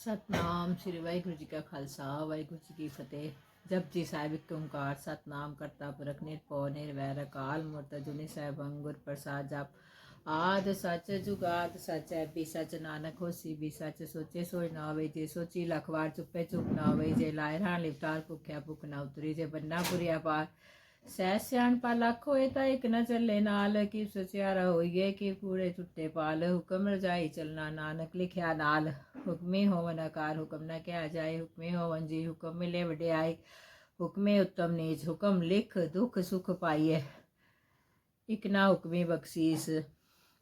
सतनाम श्री वाहिगुरु जी का खालसा वाहिगुरु जी की फतेह। जप जी साहिब एक ओंकार सतनाम करता पुरख निर्भौ निर्वैर अकाल मूरत जुनी साहिब गुर प्रसाद जप। आद सच जुगाद सच है भी सच नानक होसी भी सच सोचे सोच ना होवे जे सोची लख वार चुप्पे चुप ना होवे जे लाए रान लिवतार भुख्या भुख ना उतरी जे बन्ना पुरिया पार सह सियाणपा लख होए ता एक न चले नाल कि सचियारा होइए कि कूड़े छुट्टे पाल हुक्म रजाई चलना नानक लिखिया नाल हुक्मे होवन आकार हुक्म न क्या जाए हुक्मे होवन जी हुक्म मिले वड्याई हुक्मे उत्तम नीच हुक्म लिख दुख सुख पाइए इक ना हुक्मी बख्शीस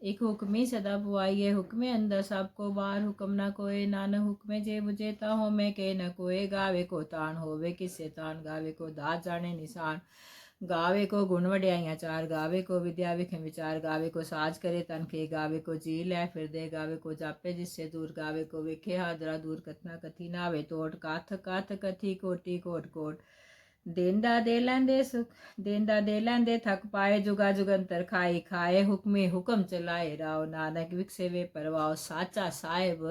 एक हुक्मी सदा बुआइए हुक्मे अंदर सबको बार हुक्म न कोई नानक हुक्मे जे बुझेता हो मैं के न कोई गावे को तान होवे किसे तान गावे को दात जाने निशान गावे को गुण वड्याइयां चार गावे को विद्या विखें विचार गावे को साज करे तन के गावे को जी लै फिर दे गावे को जापे जिससे दूर गावे को विखे हादरा दूर कथना कथी नावे तोड़ काथ काथ कथी कोटि कोट कोट देंदा दे लैंदे सुख देंदा दे लैंदे थक पाए जुगा जुगंतर खाई खाए हुक्मे हुक्म चलाए राव नानक विकसे वे परवाओ साचा साहेब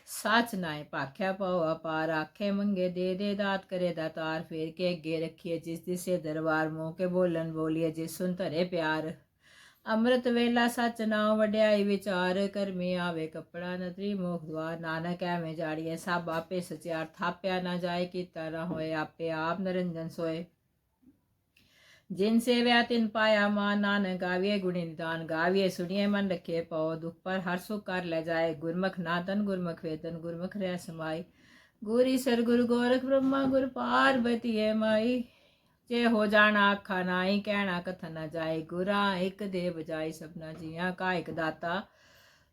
साच नाए भाख्या पाओ अपार आखे मंगे दे दात करे दातार फेर के अगे रखिए जिस दिसे दरबार मोह के बोलन बोलिए जिस सुन धरे प्यार अमृत वेला सच नाम वड्याई विचार करमे आवे कपड़ा नतरी मोख द्वार नानक एवें जाड़िए सब आपे सचियार थाप्या ना जाए कीता ना होए आपे आप निरंजन सोए जिन सेव्या तिन पाया मान नानक गाविए गुणी निदान गाविए सुनिए मन रखे पाओ दुख पर हर सुख कर ले जाए गुरमुख नादन गुरमुख वेदन गुरमुख रह समाई गुरी सर गुरु गोरख ब्रह्मा गुरु पार्वती है माई जे हो जाना आखा नाई कहना कथन न जाए गुरा एक दे बजाई सबना जिया का एक दाता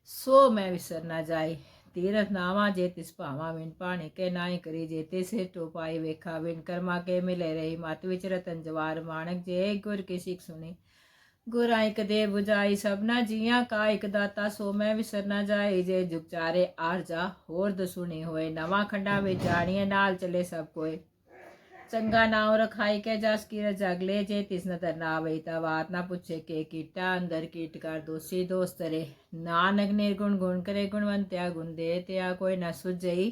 सो मैं विसर न जाए तीरथ नावा जे तिस भावा विन पाने के नाई करी जे तिस हेठो पाई वेखा विन कर्मा के मिले रही मत विच रतन जवार माणक जे गुर की सिख सुनी गुरा एक दे बुझाई सबना जिया का एक दाता सो मैं विसर न जाए जे जुग चारे आर जा होर दसुनी होए नवा खंडा में जानिए नाल चले सब कोई चंगा नाव रखाई के जस की जगले जे तिस नदर ना आवे तवात ना पूछे के कीटा अंदर कीट कर दोषी दोस्त रे नानक निर्गुण गुण करे गुणवंत्या गुण दे त्या कोई न सुझई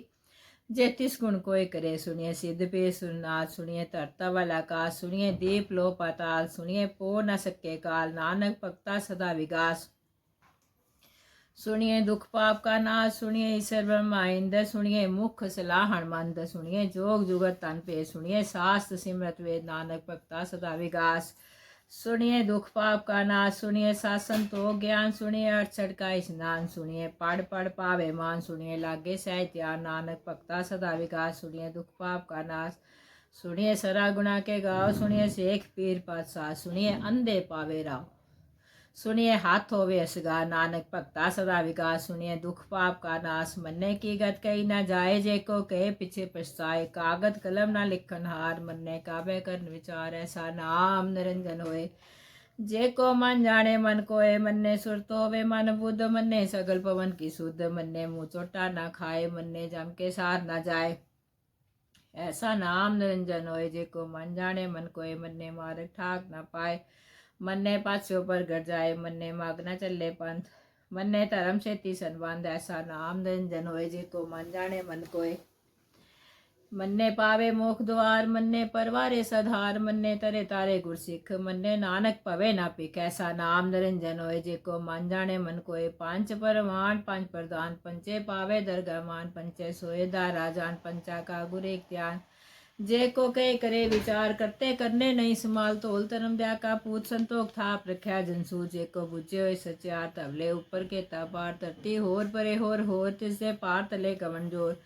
जे तिस गुण कोई करे सुनिए सिद्ध पे सुननाथ सुनिए धरता वाला का सुनिए दीप लो पाताल सुनिए पो न सके काल नानक भक्ता सदा विगास सुनिए दुख पाप का नाश सुनिए ईश्वर ब्रह्मा इंद्र सुनिए मुख सलाहण मंद सुनिए जोग जुगत तन पे सुनिए शास्त्र सिमरत वेद नानक भक्ता सदा विगास सुनिए दुख पाप का नाश सुनिए शासन तो ज्ञान सुनिए अड़चड़ का स्नान सुनिए पढ़ पढ़ पावे मान सुनिए लागे साहित्यान नानक भक्ता सदा विकास सुनिए दुख पाप का नाश सुनिए सरा गुणा के गाओ सुनिए शेख पीर पातशाह सुनिए अंधे पावे राव सुनिए हाथ होवे असगा नानक भक्ता सदा विकास सुनिए दुख पाप का नाश मन्ने की गत कही न जाए जे को कहे पीछे पछताए कागद कलम न लिखन हार मन्ने काबे करन विचार ऐसा नाम निरंजन होए जे को मन जाने मन कोय मन्ने सुरत होवे मन बुद्ध मन्ने सगल पवन की शुद्ध मन्ने मुँह चोटा न खाए मन्ने जम के सार न जाए ऐसा नाम निरंजन होए जे को मन जाने मन कोय मन्ने मार्ग ठाक न पाए मन्ने पाछो पर घर जाए मन्ने माग न चले पंथ मन्ने धर्म सेती संबंध ऐसा नाम निरंजन होए जे को मन जाने मन कोय मन्ने पावे मोख द्वार मन्ने परवारे सधार मन्ने तरे तारे गुर सिख मन्ने नानक पवे ना पिक ऐसा नाम निरंजन होए जे को मन जाने मन कोय पांच परमान पंच प्रधान पंचे पावे दरगाह मान पंचे सोए दारा जान पंचा का गुर एक ध्यान जे को कहे करे विचार करते करने नहीं समाल तोल धर्म दया का पूत संतोख थाप रख्या जनसू जे को बुझे हुए सचार तबले ऊपर के पार धरती होर परे होर तिसे पार तले कवन जोर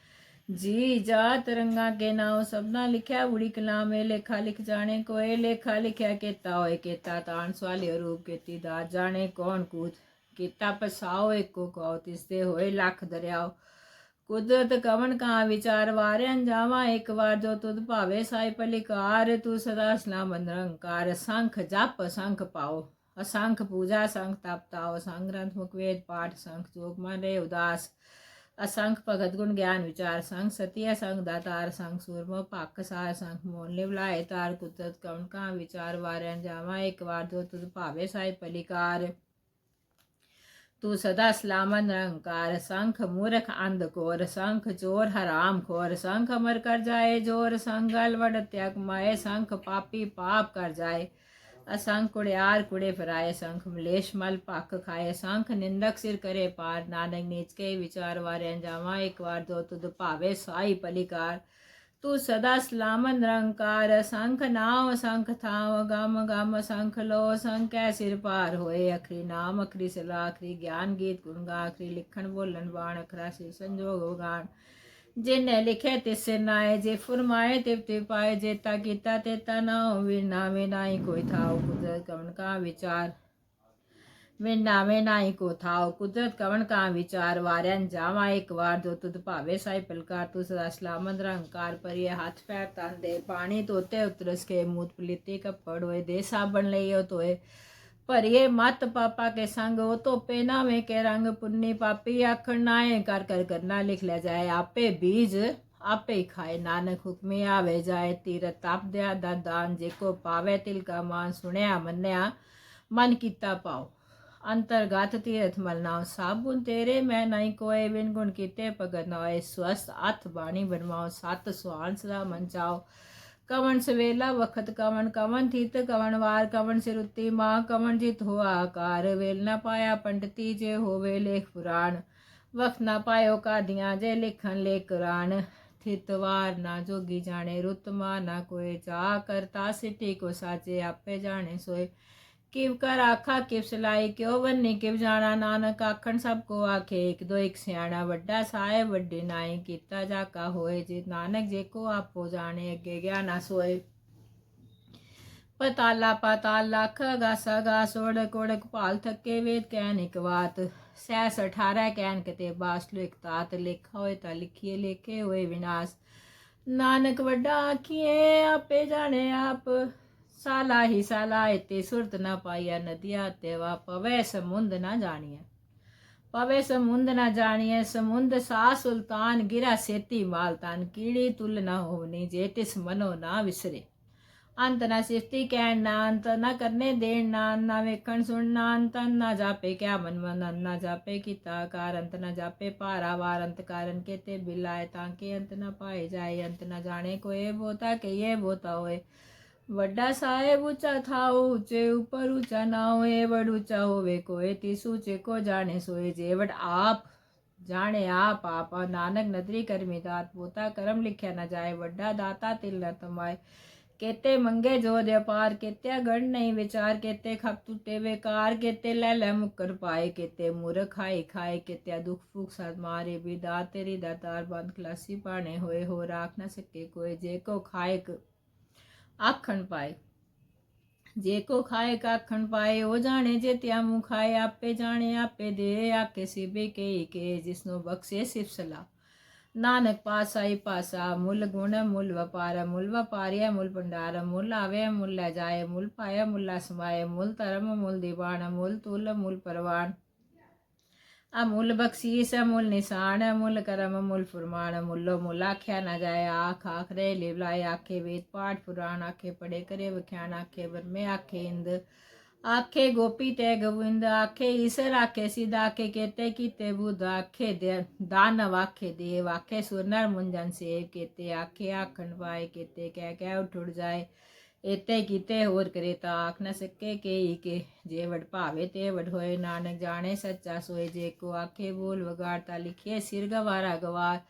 जी जा तरंगा के नाव सबना लिखा उड़ी कला में लेखा लिख जाने कोए लेखा लिखा केता होए केता तान स्वालियो रूप केती दात जाने कौन कूद केता पसाओ एक को कहो तिसते होए लाख दरियाओ कुदरत कवन का विचार वारे अंजावा एक बार जो तुद भावे साई पलिकार तू सदा सलाम निरंकार शंख जप शंख पाओ असंख पूजा शंख तपताओ असंख ग्रंथ मुखवेद पाठ शंख जोग मन रे उदास असंख भगत गुण ज्ञान विचार संग सती असंग दातार संग सूरमो पाक सार संग मोन लिवलाए तार कुदरत कवन का विचार वारे अंजावा एक बार जो तुद भावे साई पलिकार तू सदा सलामत निरंकार शंख मूर्ख अंधकोर शंख चोर हराम खोर शंख अमर कर जाए जोर शंख अलवड़ त्याग माए शंख पापी पाप कर जाए असंख कुड़ियार कुड़े फिराए शंख मलेश मल पक खाए शंख निंदक सिर करे पार नानक नीच के विचार वारे अंजामा एक बार दो तुद भावे साई पलिकार तू सदा सलामत निरंकार शंख नाम शंख थाम गम गम शंख लो शंख कै सिर पार होए अखरी नाम अखरी सलाह अखरी ज्ञान गीत गुणगा अखरी लिखण बोलन बाण अखरा से संजोग गान जिन्हें लिखे तिस सिर नाए जे फुरमाए तिप तिप पाए जेता कीता तेता ना वीर नामे नाई कोई था कुदरत कवन का विचार वे नामे नाई को थाओ कुदरत कवन का विचार वारन जावा एक बार जो तुद भावे साई पलकार तू सदा सलामत रंकार पर ये हाथ पैर तन दे पानी तोते उतरस के मूत पलीते कपड़ होए दे साबन लियो तोए पर ये मत पापा के संग वो तो पेना में के रंग पुन्नी पापी आखड़ नाए कर कर करना लिख ले जाए आपे बीज आपे ही खाए नानक हुक्मी आवे जाए तीरथ ताप दया दान जेको पावे तिल का मान सुनया मन्या मन कीता पाओ अंतर्गत तीर्थ मलनाओ साबुन तेरे मैं नहीं कोए बिन गुण कीते भगत नोए स्वस्थ अथ बाणी बनवाओ सत सुहान सदा मन चाओ कवन सवेला वखत कवन कवन थीत कवन वार कवन सिरुति माँ कवन जित हो आकार वेल न पाया पंडिती जे होवे लेख पुराण वक्त न पायो कादियाँ जे लिखन ले कुरान थितवार ना जोगी जाने रुत माँ ना कोई जा करता सिटी को साचे आपे जाने सोए किव कर आखा किव सलाई क्यों वन्नी किव जाना नानक आखन सबको आखे एक दो एक सियाणा वड्डा साहे वड्डे नाई कीता जाका होए जे नानक जे को आपो जाने अगे गया ना सोए पताला पाताल लाख गासा गास ओड़क ओड़क पाल थके वेद कैन एक बात सैस 18 कैन कते बासलो एक तात लेखा होए ता लिखिए लेखे होए विनाश नानक वड्डा आखिए आपे जाने आप साला ही साला इते सुरत न पाइया नदिया तेवा पवे समुंद न जानिए पवे समुंद न जानिए समुंद सा सुल्तान गिरा सेती मालतान कीड़ी तुल न होवनी जेतिस मनो ना विसरे अंत न सिफ्ती कैन ना अंत न करने देन ना वेखण सुन ना अंत न जापे क्या मन न जापे किता कार अंत न जापे पारा वार अंत कारण के ते बिलाए ताके अंत न पाए जाए अंत न जाने को ये बोता के ये बोता होए वड्डा साहेब ऊंचा था ऊंचे ऊपर ऊंचा ना होए वड ऊंचा होवे कोई तीस ऊंचे को जाने सोए जेवट आप जाने आप नानक नदरी करमी दात पोता करम लिख्या न जाए वड्डा दाता तिल न तमाए केते मंगे जो व्यापार केत्या गण नहीं विचार केते खप टूटे बेकार केते ले मुकर पाए केते मूर्ख खाए खाए केत्या दुख फूक साथ मारे भी दात तेरी दातार बंद खलासी पाने होए हो राख न सके कोई जे को खाए आखण पाए जे को खाए काखण पाए ओ जाने जे त्या मुँह खाए आपे जाने आपे दे आके सिबे के जिसनो बख्शे सिर्फ सलाह नानक पासाई पासा मूल गुण मूल व्यापारिया मूल भंडार मूल आवे मूल ले जाए मूल पाया मूला समाये मूल धर्म मूल दीवान मूल तुल मूल परवान अमूल बख्शीस अमूल निशान अमूल करम अमूल फुरमान अमूलो मूल आख्या न जाए आख आखरे लिवलाए आखे वेद पाठ पुराण आखे पढ़े करे व्याख्यान आखे वर्मे आखे इंद आखे गोपी ते गोविंद आखे ईसर आखे सिद्ध आखे केते कीते बुद्ध आखे दानव आखे देव आखे सुरनर मुंजन सेव केते आखे आखंड पाए केते कह उठ जाए एते कीते होर करे ता आख न सके के जे वड भावे ते वड होए नानक जाने सच्चा सोए जे को आखे बोल वगाड़ता लिखिए सिर गवारा गवार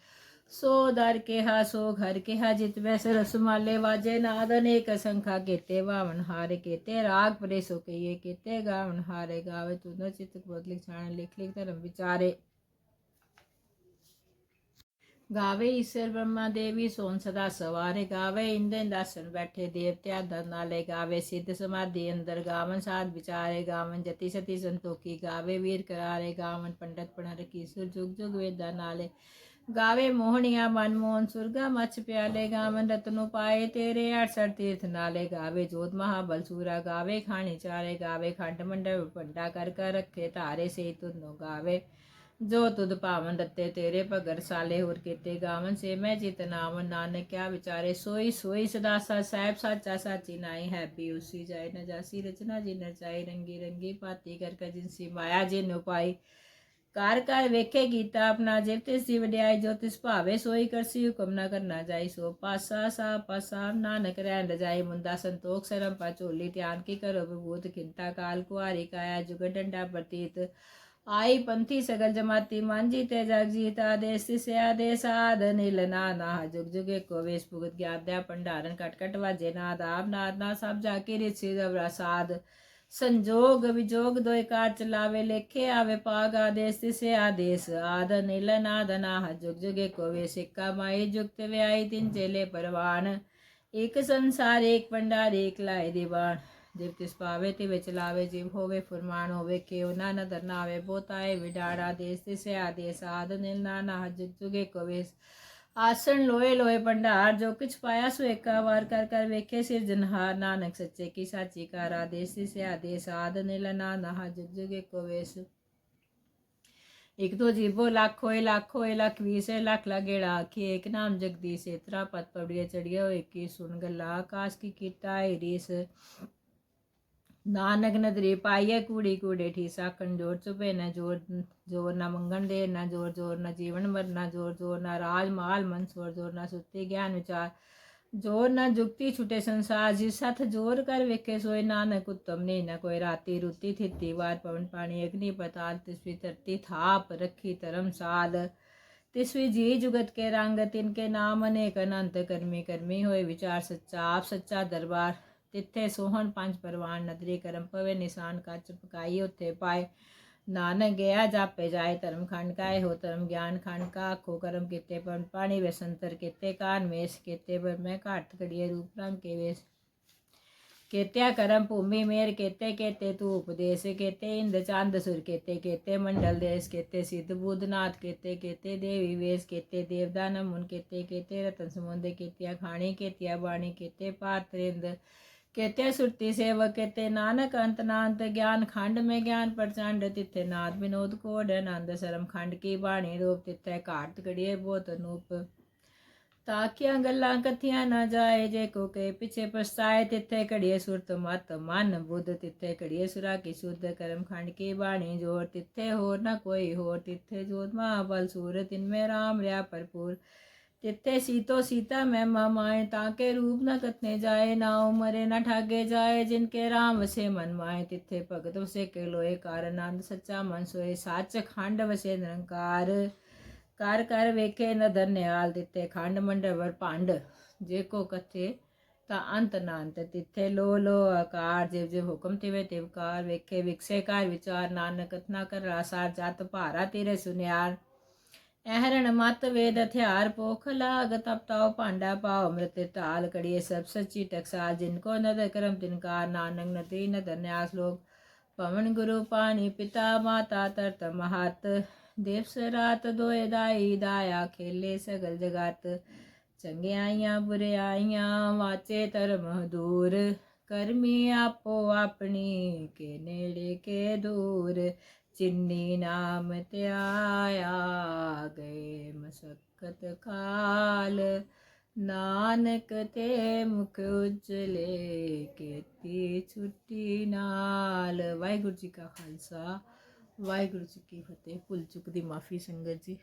सो दर केहा सो घर केहा जित वैस रसमाले वाजे नाद अनेक संखा केते वावन हारे केते राग परे सो कहिए केते गावन हारे गावे तुनो चित बोध लिख छाण लिख धर्म विचारे गावे ईश्वर ब्रह्मा देवी सोन सदा सवारे गावे इंद्र इंदासन बैठे देवत्या धर नाले गावे सिद्ध समाधि अंदर गावन साध विचारे गावन जति सती संतोखी गावे वीर करारे गावन पंडित पणर की सुर जुग जुग वेदा नाले गावे मोहनिया मनमोहन सुरगा मच्छ प्याले गावन रत्नो पाए तेरे 68 तीर्थ नाले गावे जोत महाबल सूरा गावे खानी चारे गावे खंड मंडल पंडा कर रखे तारे से तुनो गावे जो तुद पावन रते तेरे भगर साले होर केते गावन से मैं चित नाम नानक क्या विचारे सोई सोई सदा सा साहेब साचा साची नाई है भी उसी जाए न जासी रचना जी नचाई रंगी रंगी पाती कर जिनसी माया जिन उपाई कार कार वेखे गीता अपना जिव तिस जी वड्याई जो तिस भावे सोई करसी हुक्म न करना जाई सो पासा सा पासा नानक रैन रजाई मुंदा संतोख सरम पा झोली ध्यान की करो विभूत खिंता काल कुआरी काया जुग डंडा प्रतीत आई पंथी सगल जमाती मांझी ते जग जीत आदेश तिसे आदेश आद नील नाना जुग जुगे को वेश भुगत ज्ञाद्या भंडारण कट कट वाजे नाद आप नाद ना सब जाके रिछि जबरा साध संजोग विजोग दोय कार चलावे लेखे आवे पाग आदेश तिसे आदेश आद नील नाद नाह जुग जुगे को वे सिक्का माई जुगत व्याई तिन चेले परवान एक संसार एक भंडार एक लाए दीवान जिव तिस पावे तिवे चलावे जिव होवे फुरमान होवे केव ना नदर नावे बोताए विडाड़ा देश तिसे आदेश आद नील नाना जुग जुगे को वे आसन लोए लोए भंडार जो कुछ पाया सो एका वार कर कर वेखे सिरजनहार नानक सच्चे की साची कार आदेश से आदेश आद नील नाना जुग जुगे को वेश एक दो जीवो लाख होए लख 20 लाख लगेड़ा आखी एक नाम जगदीश इतरा पत पड़िए चढ़ियो एक की सुन गला आकाश की कीटा रीस नानक नदरी पाइए कूड़ी कूड़े ठीसा कंजोर चुपे न जोर जोर न मंगन दे न जोर जोर न जीवन मर न जोर जोर न राज माल मन सोर जोर न सुत्ती ज्ञान विचार जोर न जुगती छुटे संसार जिस हथ जोर कर वेखे सोए नानक उत्तम ने न कोई राती रुती थिती वार पवन पानी अग्नि पताल तिसवी धरती थाप रखी धर्म साल तिसवी जी जुगत के रंग तिनके नाम अनेक अनंत कर्मी कर्मी होए विचार सच्चा आप सच्चा दरबार तिथे सोहन पंच परवान नदरी करम पवे निशान का चपकाई उत्थे पाए नानक गया जापे जाए धर्म खंड काय हो धर्म ज्ञान खंड का आखो कर्म किते पर पानी वे संतर किते कान वेश किते पर मैं घाट कड़िए रूप रंग के वेश केत्या करम भूमि मेर केते केते तू उपदेश केते इंद्र चांद सुर केते केते मंडल देश केते सिद्ध बुद्धनाथ केते केते देवी वेश केते देवदान मुन केते केते रतन समुद्र केतिया खाणी केतिया बाणी केते पात्रेंद्र केते सुरती सेवक केते नानक अंत नांत ज्ञान खंड में ज्ञान प्रचंड तिथे नाथ विनोद कोड आनंद शर्म खंड की बाणी रूप तिथे घाट कड़िए बहुत अनूप ताकिया गल्ला कथिया ना जाए जे को के पीछे पछताए तिथे कड़िए सुरत मत मन बुद्ध तिथे कड़िए सुरा की शुद्ध कर्म खंड की बाणी जोर तिथे हो न कोई हो तिथे जोत महाबल सूरत इनमें राम रहा भरपूर तिथे सीतो सीता मैं माए ताके रूप न कथने जाए ना उमरे न ठागे जाए जिनके राम वसे मन माए तिथे भगत वसे के लोए कार आनंद सच्चा मन सोए साच खंड वसे निरंकार कर कर वेखे नदर निहाल तिथे खंड मंडवर भांड जे को कथे ता अंत नांत तिथे लो लो आकार जिव जिव हुक्म तिवे तिवकार वेखे विकसे कार विचार नानक कथना कर रासार जात भारा तेरे सुनियार अहरण मत वेद हथियार पोख लाग तप ताओ पांडा पाओ मृत ताल कड़िए सब सच्ची टकसाल जिनको नदर करम तिनकार नानक नदी नदर न्यास लोग पवन गुरु पानी पिता माता तरत महत दिवस रात दोए दाई दाया खेले सगल जगत चंगियाइयां बुराइयां वाचे धर्म दूर करमी आपो अपनी के नेड़े के दूर चिन्नी नाम त्याया गए मशक्कत काल नानक ते मुख उजले केती छुट्टी नाल वाहिगुरू जी का खालसा वाहिगुरू जी की फतेह। भुल चुक दी माफ़ी संगत जी।